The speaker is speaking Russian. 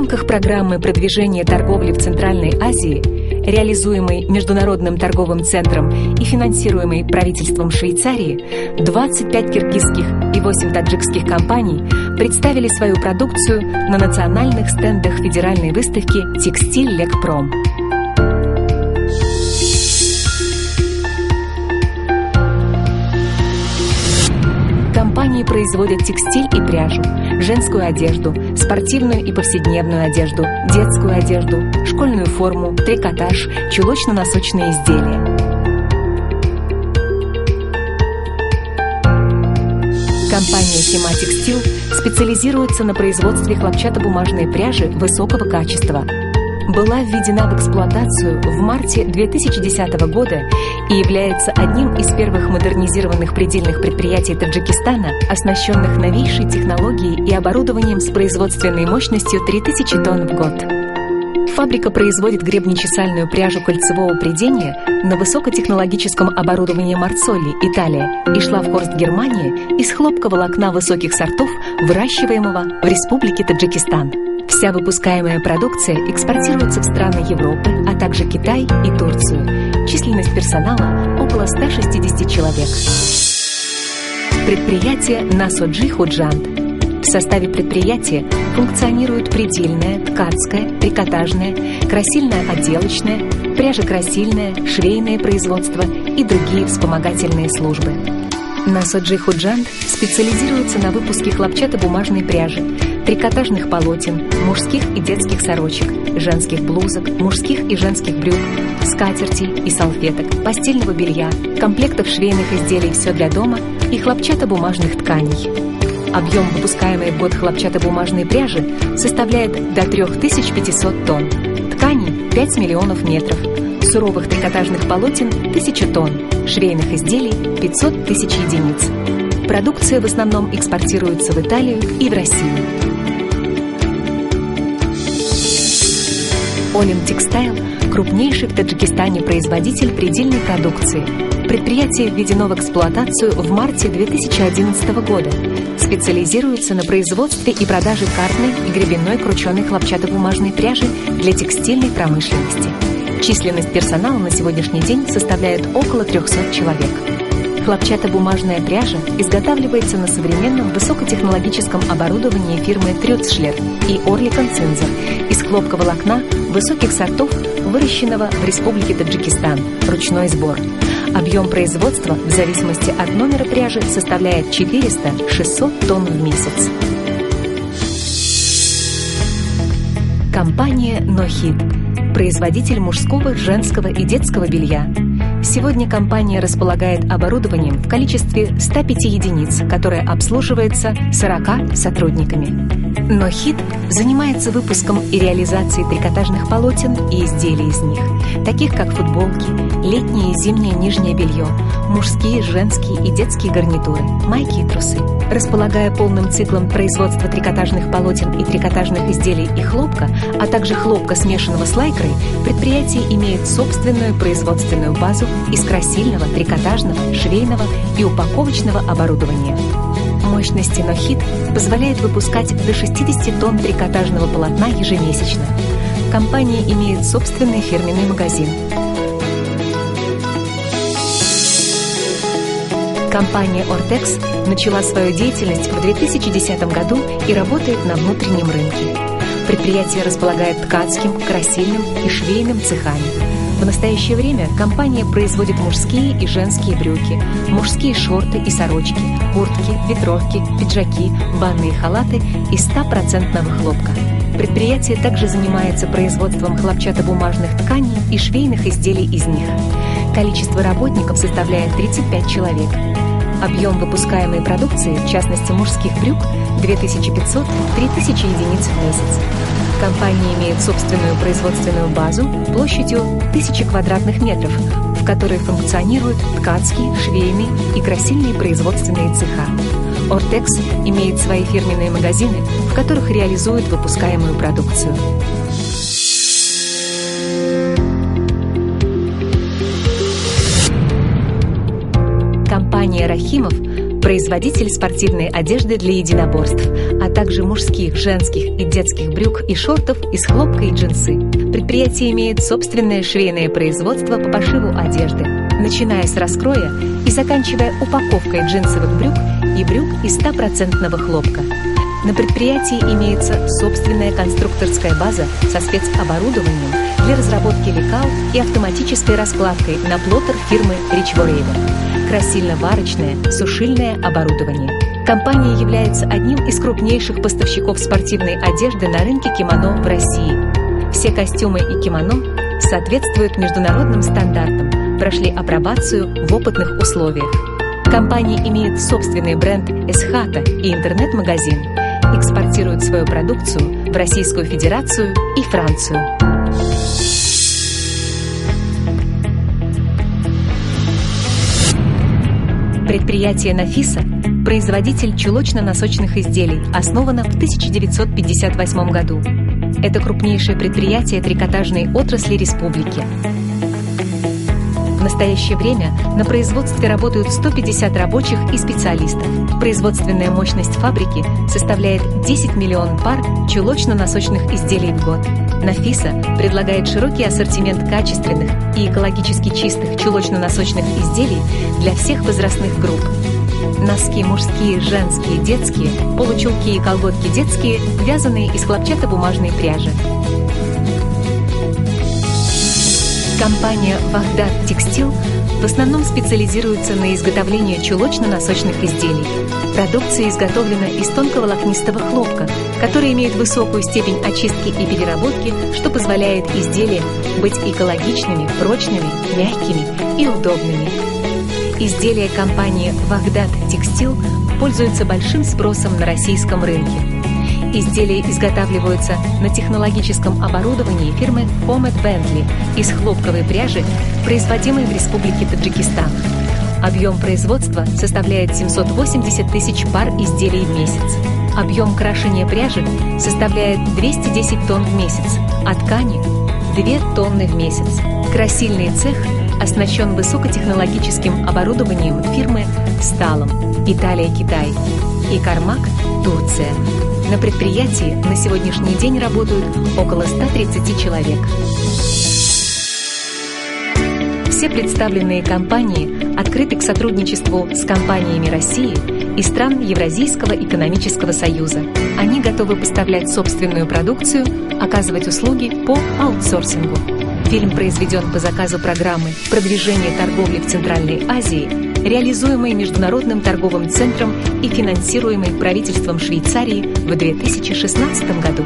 рамках программы продвижения торговли в Центральной Азии, реализуемой Международным торговым центром и финансируемой правительством Швейцарии, 25 киргизских и 8 таджикских компаний представили свою продукцию на национальных стендах федеральной выставки «Текстиль Лекпром». Компании производят текстиль и пряжу, женскую одежду, спортивную и повседневную одежду, детскую одежду, школьную форму, трикотаж, чулочно-носочные изделия. Компания «Хима Текстил» специализируется на производстве хлопчатобумажной пряжи высокого качества. Была введена в эксплуатацию в марте 2010 года и является одним из первых модернизированных предельных предприятий Таджикистана, оснащенных новейшей технологией и оборудованием с производственной мощностью 3000 тонн в год. Фабрика производит гребнечесальную пряжу кольцевого прядения на высокотехнологическом оборудовании Марцолли, Италия, и Шлафхорст, Германия, из хлопковолокна высоких сортов, выращиваемого в Республике Таджикистан. Вся выпускаемая продукция экспортируется в страны Европы, а также Китай и Турцию. Численность персонала около 160 человек. Предприятие Насоджи Худжанд. В составе предприятия функционируют предельная, ткацкая, трикотажная, красильно-отделочная, пряжекрасильное, швейное производство и другие вспомогательные службы. Насоджи Худжанд специализируется на выпуске хлопчатобумажной пряжи, трикотажных полотен, мужских и детских сорочек, женских блузок, мужских и женских брюк, скатертей и салфеток, постельного белья, комплектов швейных изделий «Все для дома» и хлопчатобумажных тканей. Объем выпускаемой в год хлопчатобумажной пряжи составляет до 3500 тонн, тканей – 5 миллионов метров, суровых трикотажных полотен – 1000 тонн, швейных изделий – 500 тысяч единиц. Продукция в основном экспортируется в Италию и в Россию. Олим Текстайл – крупнейший в Таджикистане производитель предельной продукции. Предприятие введено в эксплуатацию в марте 2011 года. Специализируется на производстве и продаже картной и гребенной крученой хлопчатобумажной пряжи для текстильной промышленности. Численность персонала на сегодняшний день составляет около 300 человек. Хлопчатобумажная пряжа изготавливается на современном высокотехнологическом оборудовании фирмы Трюцшлер и Орликон Цинзер из хлопковолокна высоких сортов, выращенного в Республике Таджикистан, ручной сбор. Объем производства в зависимости от номера пряжи составляет 400-600 тонн в месяц. Компания «Нохид» – производитель мужского, женского и детского белья. Сегодня компания располагает оборудованием в количестве 105 единиц, которое обслуживается 40 сотрудниками. «Нохид» занимается выпуском и реализацией трикотажных полотен и изделий из них, таких как футболки, летнее и зимнее нижнее белье, мужские, женские и детские гарнитуры, майки и трусы. Располагая полным циклом производства трикотажных полотен и трикотажных изделий и хлопка, а также хлопка, смешанного с лайкрой, предприятие имеет собственную производственную базу из красильного, трикотажного, швейного и упаковочного оборудования. Мощности «Нохид» позволяет выпускать до 60 тонн трикотажного полотна ежемесячно. Компания имеет собственный фирменный магазин. Компания «Ортекс» начала свою деятельность в 2010 году и работает на внутреннем рынке. Предприятие располагает ткацким, красильным и швейным цехами. В настоящее время компания производит мужские и женские брюки, мужские шорты и сорочки, куртки, ветровки, пиджаки, банные халаты из 100% хлопка. Предприятие также занимается производством хлопчатобумажных тканей и швейных изделий из них. Количество работников составляет 35 человек. Объем выпускаемой продукции, в частности мужских брюк, 2500-3000 единиц в месяц. Компания имеет собственную производственную базу площадью 1000 квадратных метров, в которой функционируют ткацкие, швейные и красильные производственные цеха. «Ортекс» имеет свои фирменные магазины, в которых реализует выпускаемую продукцию. Компания «Рахимов» – производитель спортивной одежды для единоборств, а также мужских, женских и детских брюк и шортов из хлопка и джинсы. Предприятие имеет собственное швейное производство по пошиву одежды, начиная с раскроя и заканчивая упаковкой джинсовых брюк и брюк из 100% хлопка. На предприятии имеется собственная конструкторская база со спецоборудованием для разработки лекал и автоматической раскладкой на плоттер фирмы Rich-Forever, красильно-варочное, сушильное оборудование. Компания является одним из крупнейших поставщиков спортивной одежды на рынке кимоно в России. Все костюмы и кимоно соответствуют международным стандартам, прошли апробацию в опытных условиях. Компания имеет собственный бренд «Эсхата» и интернет-магазин, экспортирует свою продукцию в Российскую Федерацию и Францию. Предприятие «Нафиса» – производитель чулочно-носочных изделий, основано в 1958 году. Это крупнейшее предприятие трикотажной отрасли республики. В настоящее время на производстве работают 150 рабочих и специалистов. Производственная мощность фабрики составляет 10 миллионов пар чулочно-носочных изделий в год. «Нафиса» предлагает широкий ассортимент качественных и экологически чистых чулочно-носочных изделий для всех возрастных групп. Носки мужские, женские, детские, получулки и колготки детские, вязаные из хлопчатобумажной пряжи. Компания «Вахдат Текстил» в основном специализируется на изготовлении чулочно-носочных изделий. Продукция изготовлена из тонковолокнистого хлопка, который имеет высокую степень очистки и переработки, что позволяет изделиям быть экологичными, прочными, мягкими и удобными. Изделия компании «Вахдат Текстил» пользуются большим спросом на российском рынке. Изделия изготавливаются на технологическом оборудовании фирмы Comet Bentley из хлопковой пряжи, производимой в Республике Таджикистан. Объем производства составляет 780 тысяч пар изделий в месяц. Объем крашения пряжи составляет 210 тонн в месяц, а ткани – 2 тонны в месяц. Красильный цех оснащен высокотехнологическим оборудованием фирмы «Сталом», Италия, Китай, и «Кармак», Турция. На предприятии на сегодняшний день работают около 130 человек. Все представленные компании открыты к сотрудничеству с компаниями России и стран Евразийского экономического союза. Они готовы поставлять собственную продукцию, оказывать услуги по аутсорсингу. Фильм произведен по заказу программы «Продвижение торговли в Центральной Азии», реализуемой Международным торговым центром и финансируемой правительством Швейцарии в 2016 году.